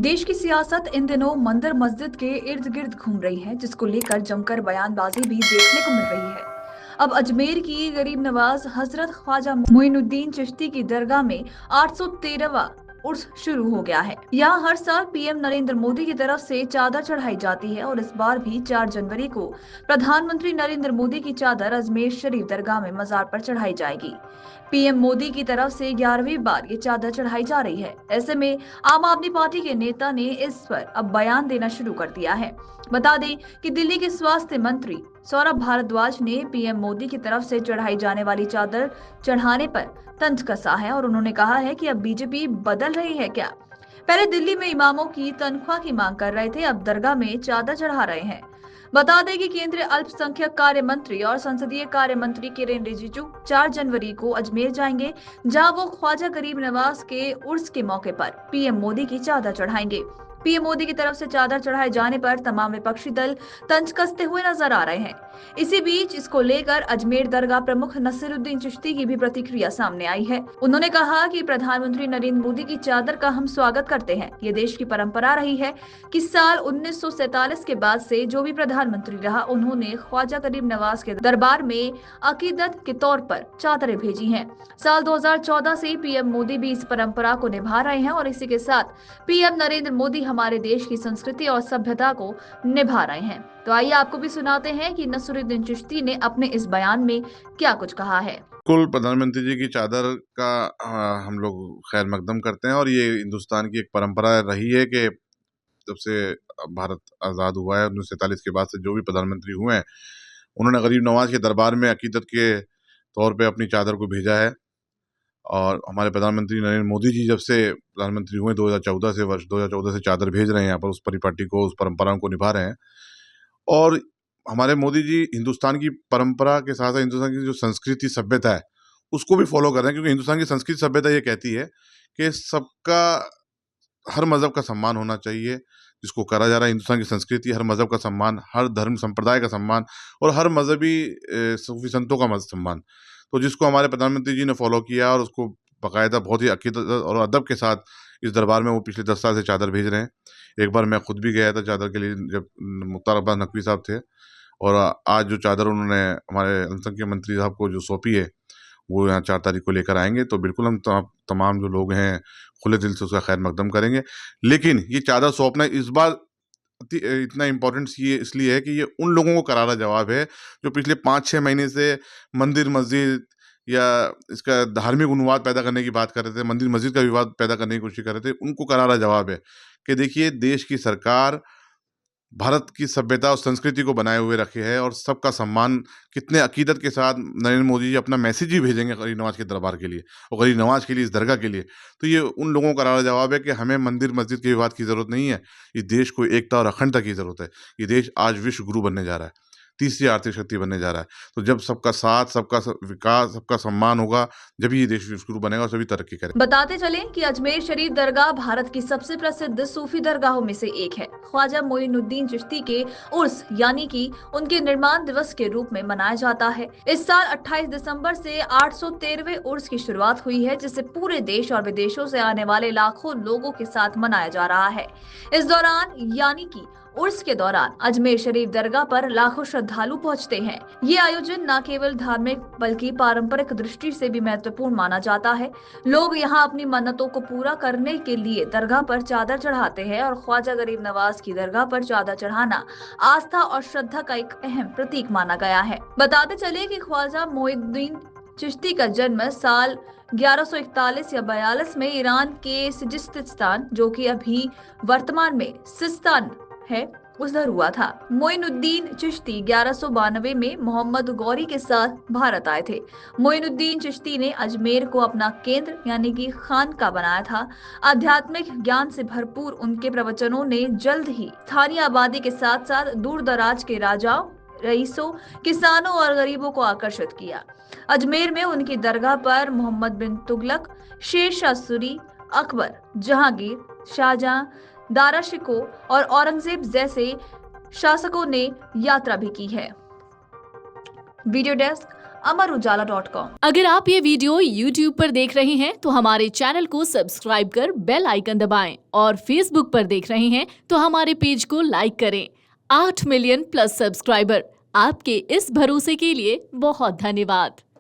देश की सियासत इन दिनों मंदिर मस्जिद के इर्द गिर्द घूम रही है, जिसको लेकर जमकर बयानबाजी भी देखने को मिल रही है। अब अजमेर की गरीब नवाज हजरत ख्वाजा मोइनुद्दीन चिश्ती की दरगाह में 813वां उर्स शुरू हो गया है। यहाँ हर साल पीएम नरेंद्र मोदी की तरफ से चादर चढ़ाई जाती है और इस बार भी 4 जनवरी को प्रधानमंत्री नरेंद्र मोदी की चादर अजमेर शरीफ दरगाह में मजार पर चढ़ाई जाएगी। पीएम मोदी की तरफ से 11वीं बार ये चादर चढ़ाई जा रही है। ऐसे में आम आदमी पार्टी के नेता ने इस पर अब बयान देना शुरू कर दिया है। बता दें कि दिल्ली के स्वास्थ्य मंत्री सौरभ भारद्वाज ने पीएम मोदी की तरफ से चढ़ाई जाने वाली चादर चढ़ाने पर तंज कसा है और उन्होंने कहा है कि अब बीजेपी बदल रही है क्या। पहले दिल्ली में इमामों की तनख्वाह की मांग कर रहे थे, अब दरगाह में चादर चढ़ा रहे हैं। बता दें कि केंद्रीय अल्पसंख्यक कार्य मंत्री और संसदीय कार्य मंत्री किरेन रिजिजू 4 जनवरी को अजमेर जाएंगे, जहां वो ख्वाजा गरीब नवाज के उर्स के मौके पर पीएम मोदी की चादर चढ़ाएंगे। पीएम मोदी की तरफ से चादर चढ़ाए जाने पर तमाम विपक्षी दल तंज कसते हुए नजर आ रहे हैं। इसी बीच इसको लेकर अजमेर दरगाह प्रमुख नसीरुद्दीन चिश्ती की भी प्रतिक्रिया सामने आई है। उन्होंने कहा कि प्रधानमंत्री नरेंद्र मोदी की चादर का हम स्वागत करते हैं। ये देश की परंपरा रही है कि साल 1947 के बाद से जो भी प्रधानमंत्री रहा, उन्होंने ख्वाजा गरीब नवाज के दरबार में अकीदत के तौर पर चादरें भेजी हैं। साल 2014 से पीएम मोदी भी इस परंपरा को निभा रहे हैं और इसी के साथ पीएम नरेंद्र मोदी हमारे देश की संस्कृति और सभ्यता को निभा रहे हैं। तो आइए आपको भी सुनाते हैं कि नसीरुद्दीन चिश्ती ने अपने इस बयान में क्या कुछ कहा है। कुल प्रधानमंत्री जी की चादर का हम लोग खैर मकदम करते हैं और ये हिंदुस्तान की एक परंपरा रही है कि जब से भारत आज़ाद हुआ है 1947 के बाद से जो भी प्रधानमंत्री हुए हैं, उन्होंने गरीब नवाज के दरबार में अकीदत के तौर पे अपनी चादर को भेजा है। और हमारे प्रधानमंत्री नरेंद्र मोदी जी जब से प्रधानमंत्री हुए 2014 से चादर भेज रहे हैं, यहाँ पर उस परिपाटी को, उस परंपरा को निभा रहे हैं। और हमारे मोदी जी हिंदुस्तान की परंपरा के साथ साथ हिंदुस्तान की जो संस्कृति सभ्यता है उसको भी फॉलो कर रहे हैं, क्योंकि हिंदुस्तान की संस्कृति सभ्यता ये कहती है कि सबका, हर मज़हब का सम्मान होना चाहिए, जिसको करा जा रहा है। हिंदुस्तान की संस्कृति हर मज़हब का सम्मान, हर धर्म संप्रदाय का सम्मान और हर मजहबी सूफी संतों का सम्मान, तो जिसको हमारे प्रधानमंत्री जी ने फॉलो किया और उसको बाकायदा बहुत ही अकीदत और अदब के साथ इस दरबार में वो पिछले 10 साल से चादर भेज रहे हैं। एक बार मैं खुद भी गया था चादर के लिए, जब मुख्तार अब्बास नकवी साहब थे, और आज जो चादर उन्होंने हमारे अल्पसंख्यक मंत्री साहब को जो सौंपी है, वो यहाँ 4 तारीख को लेकर आएंगे। तो बिल्कुल हम तमाम जो लोग हैं खुले दिल से उसका खैर मकदम करेंगे। लेकिन ये चादर सौंपना इस बार इतना इम्पोर्टेंट ये इसलिए है कि ये उन लोगों को करारा जवाब है जो पिछले 5-6 महीने से मंदिर मस्जिद या इसका धार्मिक उन्माद पैदा करने की बात कर रहे थे, मंदिर मस्जिद का विवाद पैदा करने की कोशिश कर रहे थे। उनको करारा जवाब है कि देखिए, देश की सरकार भारत की सभ्यता और संस्कृति को बनाए हुए रखे है और सबका सम्मान कितने अकीदत के साथ नरेंद्र मोदी जी अपना मैसेज ही भेजेंगे गरीब नवाज के दरबार के लिए और गरीब नवाज के लिए, इस दरगाह के लिए। तो ये उन लोगों का करारा जवाब है कि हमें मंदिर मस्जिद के विवाद की ज़रूरत नहीं है। इस देश को एकता और अखंडता की ज़रूरत है। ये देश आज विश्व गुरु बनने जा रहा है, तीसरी आर्थिक शक्ति बनने जा रहा है। तो जब सबका साथ, सबका विकास, सबका सम्मान होगा, जब ये देश विश्व गुरु बनेगा और सभी तरक्की करेगा। बताते चलें कि अजमेर शरीफ दरगाह भारत की सबसे प्रसिद्ध सूफी दरगाहों में से एक है। ख्वाजा मोइनुद्दीन चिश्ती के उर्स यानी कि उनके निर्माण दिवस के रूप में मनाया जाता है। इस साल 28 दिसंबर से 813वें उर्स की शुरुआत हुई है, जिसे पूरे देश और विदेशों से आने वाले लाखों लोगों के साथ मनाया जा रहा है। इस दौरान यानी कि उर्स के दौरान अजमेर शरीफ दरगाह पर लाखों श्रद्धालु पहुंचते हैं। ये आयोजन न केवल धार्मिक बल्कि पारंपरिक दृष्टि से भी महत्वपूर्ण माना जाता है। लोग यहाँ अपनी मन्नतों को पूरा करने के लिए दरगाह पर चादर चढ़ाते हैं और ख्वाजा गरीब नवाज की दरगाह पर चादर चढ़ाना आस्था और श्रद्धा का एक अहम प्रतीक माना गया है। बताते चले कि ख्वाजा मोइनुद्दीन चिश्ती का जन्म साल 1141 या 42 में ईरान के सिजिस्तान, जो कि अभी वर्तमान में सिस्तान है, उधर हुआ था। मोइनुद्दीन चिश्ती 1192 में मोहम्मद गौरी के साथ भारत आए थे। मोइनुद्दीन चिश्ती ने अजमेर को अपना केंद्र यानी कि खानका बनाया था। आध्यात्मिक ज्ञान से भरपूर उनके प्रवचनों ने जल्द ही स्थानीय आबादी के साथ साथ दूर दराज के राजाओं, रईसों, किसानों और गरीबों को आकर्षित किया। अजमेर में उनकी दरगाह पर मोहम्मद बिन तुगलक, शेर शाह सूरी, अकबर, जहांगीर, शाहजहां, दारा शिकोह और औरंगजेब जैसे शासकों ने यात्रा भी की है। Video desk Amar Ujala dot com. अगर आप ये वीडियो YouTube पर देख रहे हैं तो हमारे चैनल को सब्सक्राइब कर बेल आइकन दबाएं और Facebook पर देख रहे हैं तो हमारे पेज को लाइक करें। 8 मिलियन प्लस सब्सक्राइबर, आपके इस भरोसे के लिए बहुत धन्यवाद।